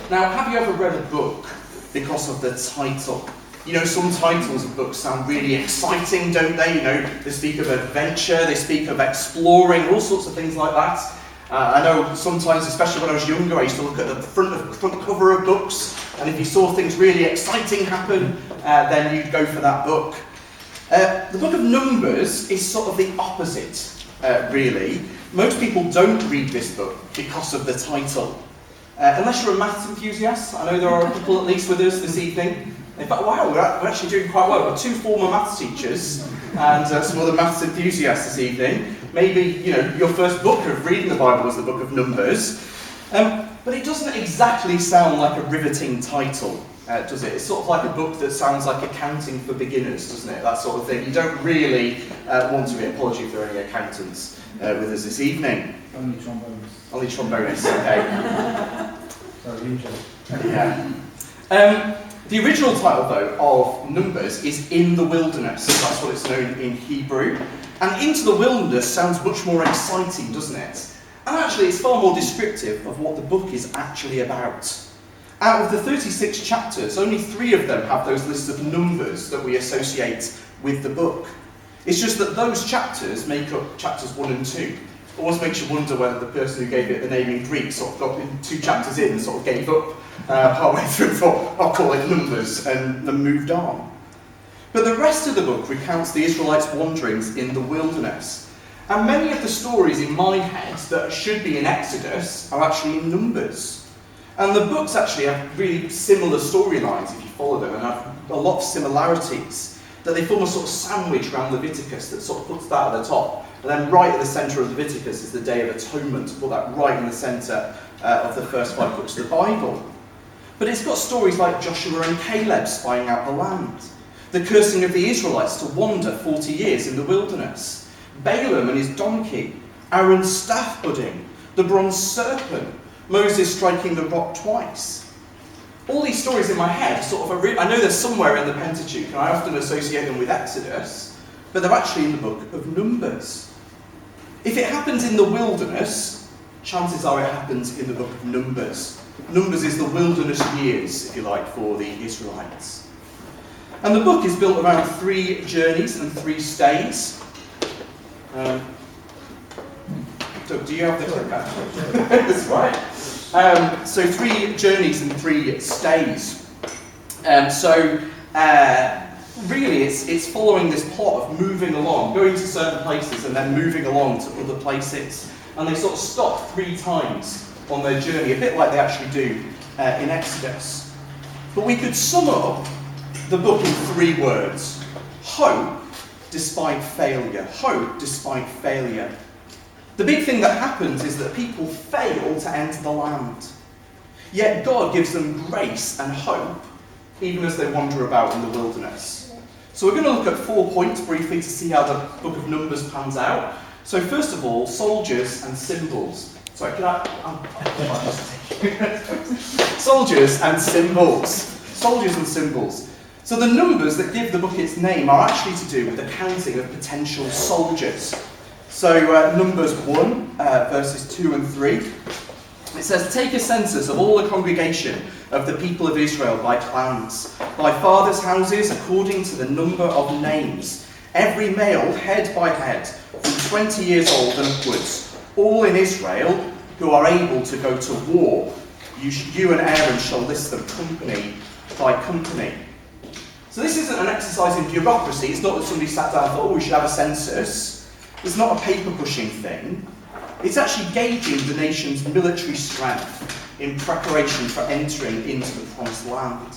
Now, have you ever read a book because of the title? You know, some titles of books sound really exciting, don't they? You know, they speak of adventure, they speak of exploring, all sorts of things like that. I know sometimes, especially when I was younger, I used to look at the front cover of books, and if you saw things really exciting happen, then you'd go for that book. The book of Numbers is sort of the opposite, really. Most people don't read this book because of the title. Unless you're a maths enthusiast. I know there are people at least with us this evening. In fact, wow, we're actually doing quite well. We've got 2 former maths teachers and some other maths enthusiasts this evening. Maybe, you know, your first book of reading the Bible was the book of Numbers. But it doesn't exactly sound like a riveting title, does it? It's sort of like a book that sounds like accounting for beginners, doesn't it? That sort of thing. You don't really want to be. Apology if there are any accountants with us this evening. Only trombonists. Only trombonists, okay. Sorry, usually. Yeah. The original title, though, of Numbers is In the Wilderness. That's what it's known in Hebrew. And Into the Wilderness sounds much more exciting, doesn't it? And actually, it's far more descriptive of what the book is actually about. Out of the 36 chapters, only 3 of them have those lists of numbers that we associate with the book. It's just that those chapters make up chapters 1 and 2. It always makes you wonder whether the person who gave it the name in Greek sort of got 2 chapters in and sort of gave up partway through and thought, I'll call it Numbers, and then moved on. But the rest of the book recounts the Israelites' wanderings in the wilderness. And many of the stories in my head that should be in Exodus are actually in Numbers. And the books actually have really similar storylines if you follow them, and have a lot of similarities, that they form a sort of sandwich around Leviticus that sort of puts that at the top. And then right at the centre of Leviticus is the Day of Atonement, to put that right in the centre of the first 5 books of the Bible. But it's got stories like Joshua and Caleb spying out the land, the cursing of the Israelites to wander 40 years in the wilderness, Balaam and his donkey, Aaron's staff budding, the bronze serpent, Moses striking the rock twice. All these stories in my head sort of I know they're somewhere in the Pentateuch, and I often associate them with Exodus, but they're actually in the book of Numbers. If it happens in the wilderness, chances are it happens in the book of Numbers. Numbers is the wilderness years, if you like, for the Israelites. And the book is built around 3 journeys and 3 stays. So do you have the clip actually? That's right. So 3 journeys and 3 stays. Really it's following this plot of moving along, going to certain places and then moving along to other places. And they sort of stop 3 times on their journey, a bit like they actually do in Exodus. But we could sum up the book in 3 words. Hope despite failure. Hope despite failure. The big thing that happens is that people fail to enter the land. Yet God gives them grace and hope, even as they wander about in the wilderness. So we're going to look at 4 points briefly to see how the book of Numbers pans out. So first of all, soldiers and symbols. Sorry, can I? Soldiers and symbols. Soldiers and symbols. So the numbers that give the book its name are actually to do with the counting of potential soldiers. So Numbers 1, verses 2 and 3. It says, take a census of all the congregation of the people of Israel by clans, by fathers' houses, according to the number of names, every male head by head, from 20 years old and upwards, all in Israel who are able to go to war. You and Aaron shall list them company by company. So this isn't an exercise in bureaucracy. It's not that somebody sat down and thought, we should have a census. It's not a paper-pushing thing. It's actually gauging the nation's military strength in preparation for entering into the promised land.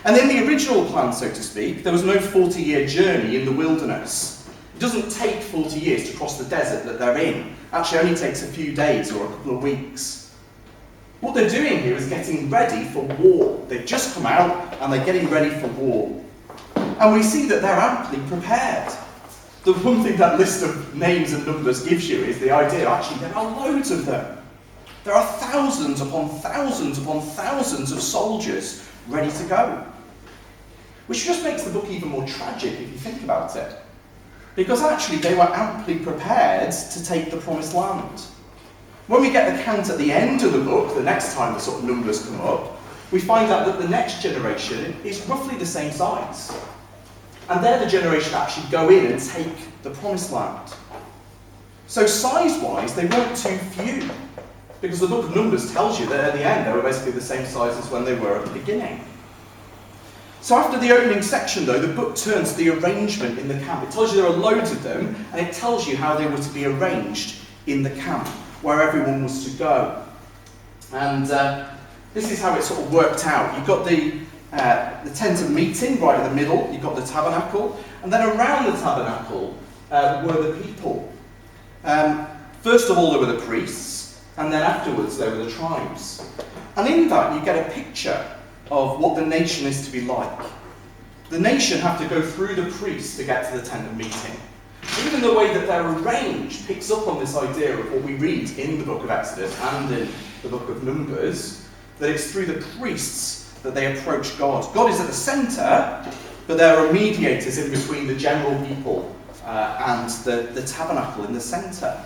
And in the original plan, so to speak, there was no 40-year journey in the wilderness. It doesn't take 40 years to cross the desert that they're in. Actually, it only takes a few days or a couple of weeks. What they're doing here is getting ready for war. They've just come out and they're getting ready for war. And we see that they're amply prepared. The one thing that list of names and numbers gives you is the idea, actually, there are loads of them. There are thousands upon thousands upon thousands of soldiers ready to go. Which just makes the book even more tragic if you think about it. Because actually they were amply prepared to take the promised land. When we get the count at the end of the book, the next time the sort of numbers come up, we find out that the next generation is roughly the same size. And they're the generation that actually go in and take the promised land. So size-wise, they weren't too few, because the book of Numbers tells you that at the end they were basically the same size as when they were at the beginning. So after the opening section, though, the book turns to the arrangement in the camp. It tells you there are loads of them, and it tells you how they were to be arranged in the camp, where everyone was to go. And this is how it sort of worked out. You've got the tent of meeting right in the middle, you've got the tabernacle, and then around the tabernacle were the people. First of all, there were the priests, and then afterwards there were the tribes. And in that, you get a picture of what the nation is to be like. The nation have to go through the priests to get to the tent of meeting. Even the way that they're arranged picks up on this idea of what we read in the book of Exodus and in the book of Numbers, that it's through the priests that they approach God. God is at the centre, but there are mediators in between the general people and the tabernacle in the centre.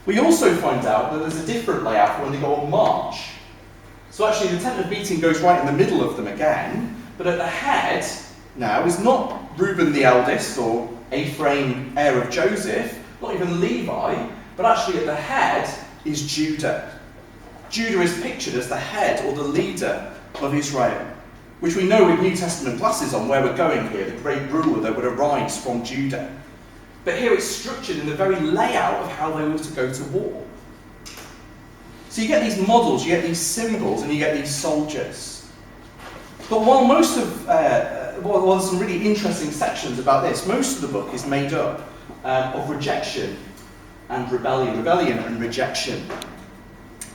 We also find out that there's a different layout for when they go on march. So actually the tent of meeting goes right in the middle of them again, but at the head now is not Reuben the eldest or Ephraim, heir of Joseph, not even Levi, but actually at the head is Judah. Judah is pictured as the head or the leader of Israel, which we know with New Testament glasses on where we're going here, the great ruler that would arise from Judah. But here it's structured in the very layout of how they were to go to war. So you get these models, you get these symbols, and you get these soldiers. But while there's some really interesting sections about this, most of the book is made up of rejection and rebellion and rejection.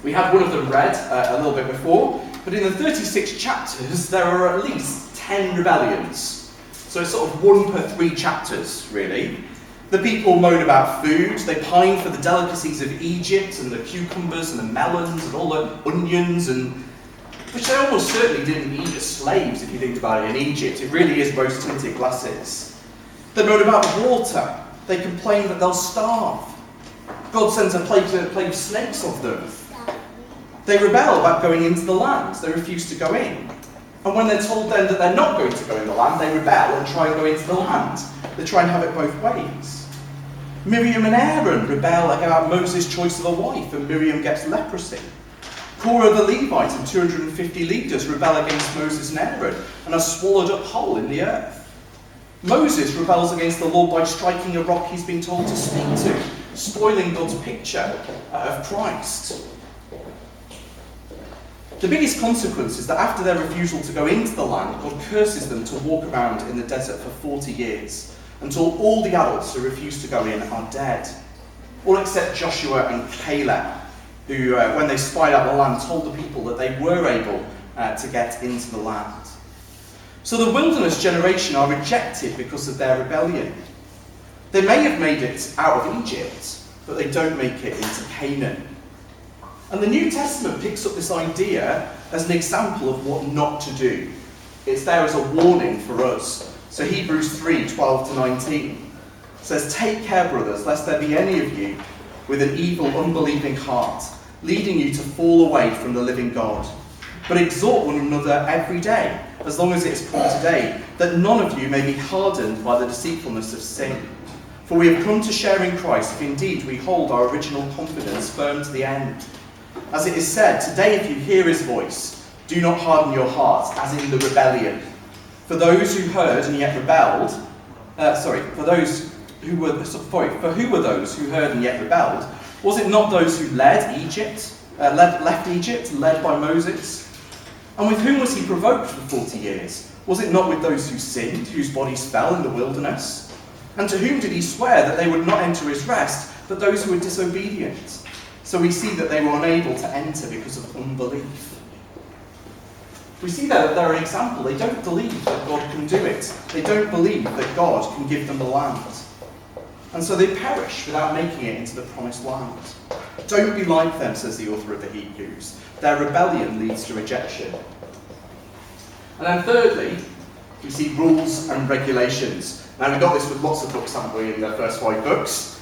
We had one of them read a little bit before, but in the 36 chapters there are at least 10 rebellions. So it's sort of 1 per 3 chapters, really. The people moan about food, they pine for the delicacies of Egypt and the cucumbers and the melons and all the onions, which they almost certainly didn't eat as slaves if you think about it in Egypt. It really is rose-tinted glasses. They moan about water, they complain that they'll starve. God sends a plague of snakes of them. They rebel about going into the land, they refuse to go in. And when they're told then that they're not going to go in the land, they rebel and try and go into the land. They try and have it both ways. Miriam and Aaron rebel about Moses' choice of a wife, and Miriam gets leprosy. Korah the Levite and 250 leaders rebel against Moses and Aaron and are swallowed up whole in the earth. Moses rebels against the Lord by striking a rock he's been told to speak to, spoiling God's picture of Christ. The biggest consequence is that after their refusal to go into the land, God curses them to walk around in the desert for 40 years, until all the adults who refuse to go in are dead. All except Joshua and Caleb, who, when they spied out the land, told the people that they were able to get into the land. So the wilderness generation are rejected because of their rebellion. They may have made it out of Egypt, but they don't make it into Canaan. And the New Testament picks up this idea as an example of what not to do. It's there as a warning for us. So Hebrews 3:12-19 says, "Take care, brothers, lest there be any of you with an evil, unbelieving heart, leading you to fall away from the living God. But exhort one another every day, as long as it is called today, that none of you may be hardened by the deceitfulness of sin. For we have come to share in Christ, if indeed we hold our original confidence firm to the end. As it is said, today if you hear his voice, do not harden your hearts, as in the rebellion. For those who heard and yet rebelled, for who were those who heard and yet rebelled? Was it not those who left Egypt, led by Moses? And with whom was he provoked for 40 years? Was it not with those who sinned, whose bodies fell in the wilderness? And to whom did he swear that they would not enter his rest, but those who were disobedient? So we see that they were unable to enter because of unbelief." We see that they're an example. They don't believe that God can do it. They don't believe that God can give them the land. And so they perish without making it into the promised land. Don't be like them, says the author of the Hebrews. Their rebellion leads to rejection. And then thirdly, we see rules and regulations. Now we've got this with lots of books, haven't we, in the first 5 books.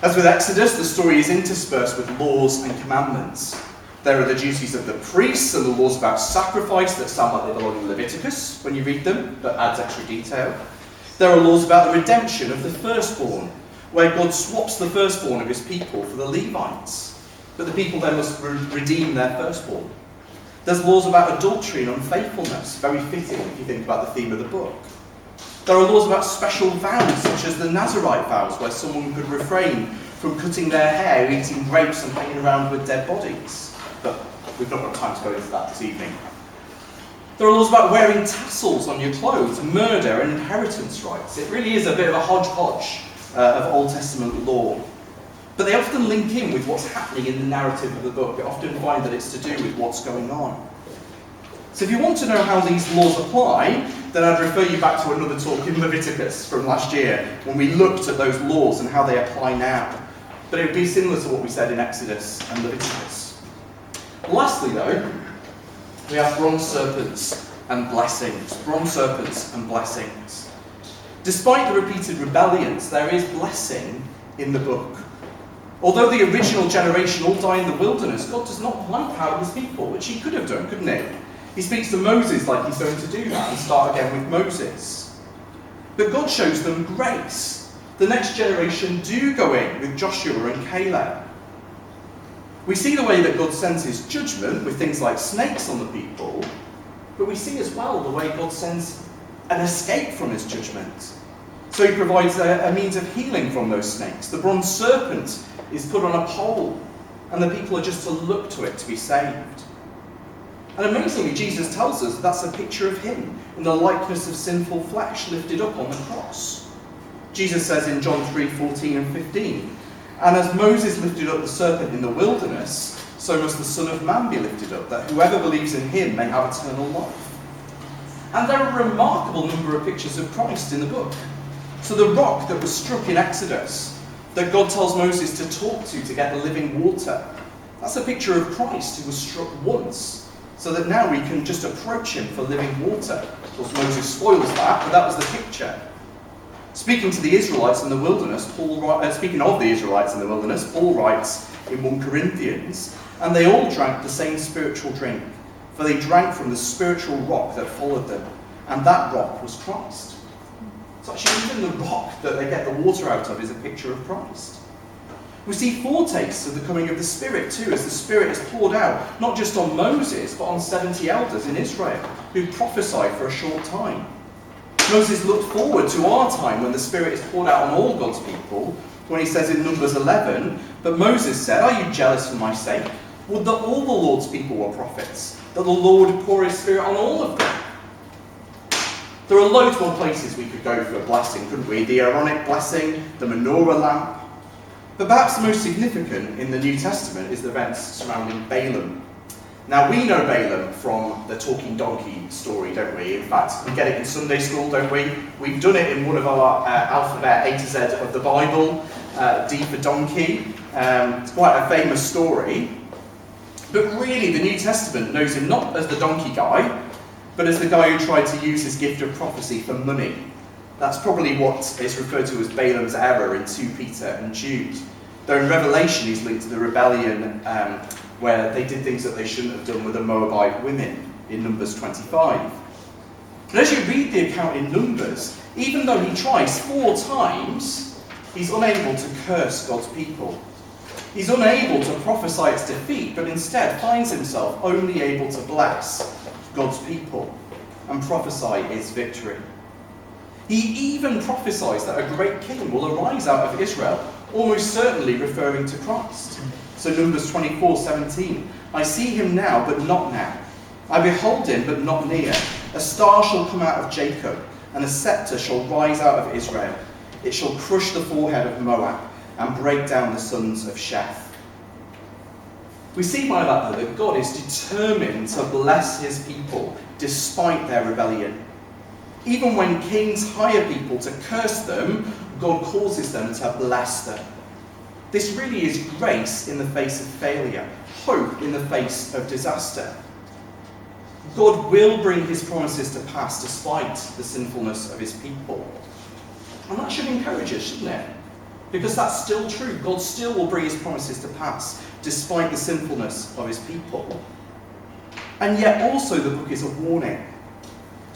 As with Exodus, the story is interspersed with laws and commandments. There are the duties of the priests and the laws about sacrifice that sound like they belong in Leviticus when you read them, but adds extra detail. There are laws about the redemption of the firstborn, where God swaps the firstborn of his people for the Levites, but the people then must redeem their firstborn. There's laws about adultery and unfaithfulness, very fitting if you think about the theme of the book. There are laws about special vows, such as the Nazarite vows, where someone could refrain from cutting their hair, eating grapes and hanging around with dead bodies. But we've not got time to go into that this evening. There are laws about wearing tassels on your clothes, murder and inheritance rights. It really is a bit of a hodgepodge of Old Testament law. But they often link in with what's happening in the narrative of the book. We often find that it's to do with what's going on. So if you want to know how these laws apply, then I'd refer you back to another talk in Leviticus from last year, when we looked at those laws and how they apply now. But it would be similar to what we said in Exodus and Leviticus. Lastly, though, we have bronze serpents and blessings. Bronze serpents and blessings. Despite the repeated rebellions, there is blessing in the book. Although the original generation all die in the wilderness, God does not wipe out his people, which he could have done, couldn't he? He speaks to Moses like he's going to do that and start again with Moses. But God shows them grace. The next generation do go in with Joshua and Caleb. We see the way that God sends his judgment with things like snakes on the people, but we see as well the way God sends an escape from his judgment. So he provides a means of healing from those snakes. The bronze serpent is put on a pole, and the people are just to look to it to be saved. And amazingly, Jesus tells us that's a picture of him in the likeness of sinful flesh lifted up on the cross. Jesus says in John 3:14 and 15, "And as Moses lifted up the serpent in the wilderness, so must the Son of Man be lifted up, that whoever believes in him may have eternal life." And there are a remarkable number of pictures of Christ in the book. So the rock that was struck in Exodus, that God tells Moses to talk to get the living water, that's a picture of Christ who was struck once, so that now we can just approach him for living water. Of course, Moses spoils that, but that was the picture. Speaking to the Israelites in the wilderness, speaking of the Israelites in the wilderness, Paul writes in 1 Corinthians, "And they all drank the same spiritual drink, for they drank from the spiritual rock that followed them, and that rock was Christ." So actually even the rock that they get the water out of is a picture of Christ. We see foretastes of the coming of the Spirit too, as the Spirit is poured out, not just on Moses, but on 70 elders in Israel, who prophesied for a short time. Moses looked forward to our time when the Spirit is poured out on all God's people, when he says in Numbers 11, "But Moses said, 'Are you jealous for my sake? Would that all the Lord's people were prophets, that the Lord would pour his Spirit on all of them.'" There are loads more places we could go for blessing, couldn't we? The Aaronic blessing, the menorah lamp. But perhaps the most significant in the New Testament is the events surrounding Balaam. Now, we know Balaam from the talking donkey story, don't we? In fact, we get it in Sunday school, don't we? We've done it in one of our alphabet A to Z of the Bible, D for donkey. It's quite a famous story. But really, the New Testament knows him not as the donkey guy, but as the guy who tried to use his gift of prophecy for money. That's probably what is referred to as Balaam's error in 2 Peter and Jude. Though in Revelation he's linked to the rebellion where they did things that they shouldn't have done with the Moabite women in Numbers 25. And as you read the account in Numbers, even though he tries 4 times, he's unable to curse God's people. He's unable to prophesy its defeat, but instead finds himself only able to bless God's people and prophesy his victory. He even prophesies that a great king will arise out of Israel, almost certainly referring to Christ. So Numbers 24:17, "I see him now, but not now. I behold him, but not near. A star shall come out of Jacob, and a scepter shall rise out of Israel. It shall crush the forehead of Moab, and break down the sons of Sheth." We see by that, though, that God is determined to bless his people despite their rebellion. Even when kings hire people to curse them, God causes them to bless them. This really is grace in the face of failure, hope in the face of disaster. God will bring his promises to pass despite the sinfulness of his people. And that should encourage us, shouldn't it? Because that's still true. God still will bring his promises to pass, despite the sinfulness of his people. And yet also the book is a warning.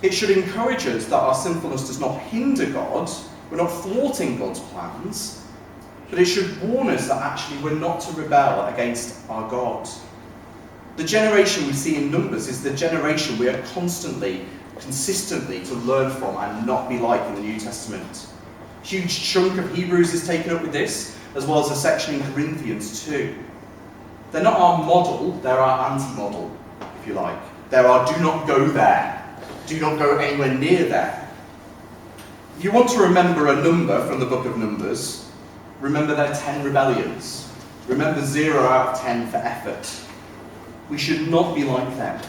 It should encourage us that our sinfulness does not hinder God. We're not thwarting God's plans. But it should warn us that actually we're not to rebel against our God. The generation we see in Numbers is the generation we are consistently to learn from and not be like in the New Testament. A huge chunk of Hebrews is taken up with this, as well as a section in Corinthians too. They're not our model, they're our anti-model, if you like. They're our do not go there. Do not go anywhere near there. If you want to remember a number from the book of Numbers, remember their 10 rebellions. Remember 0 out of 10 for effort. We should not be like them.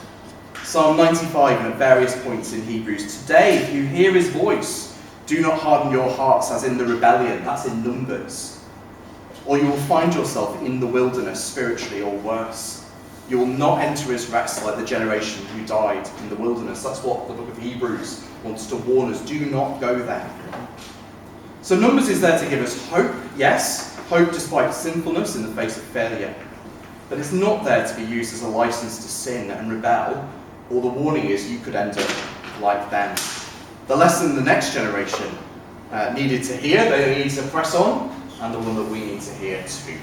Psalm 95 and at various points in Hebrews. Today, if you hear his voice, do not harden your hearts as in the rebellion. That's in Numbers. Or you will find yourself in the wilderness spiritually, or worse. You will not enter his rest like the generation who died in the wilderness. That's what the book of Hebrews wants to warn us. Do not go there. So Numbers is there to give us hope, yes. Hope despite sinfulness in the face of failure. But it's not there to be used as a license to sin and rebel. Or the warning is you could end up like them. The lesson the next generation needed to hear, they need to press on, and the one that we need to hear too.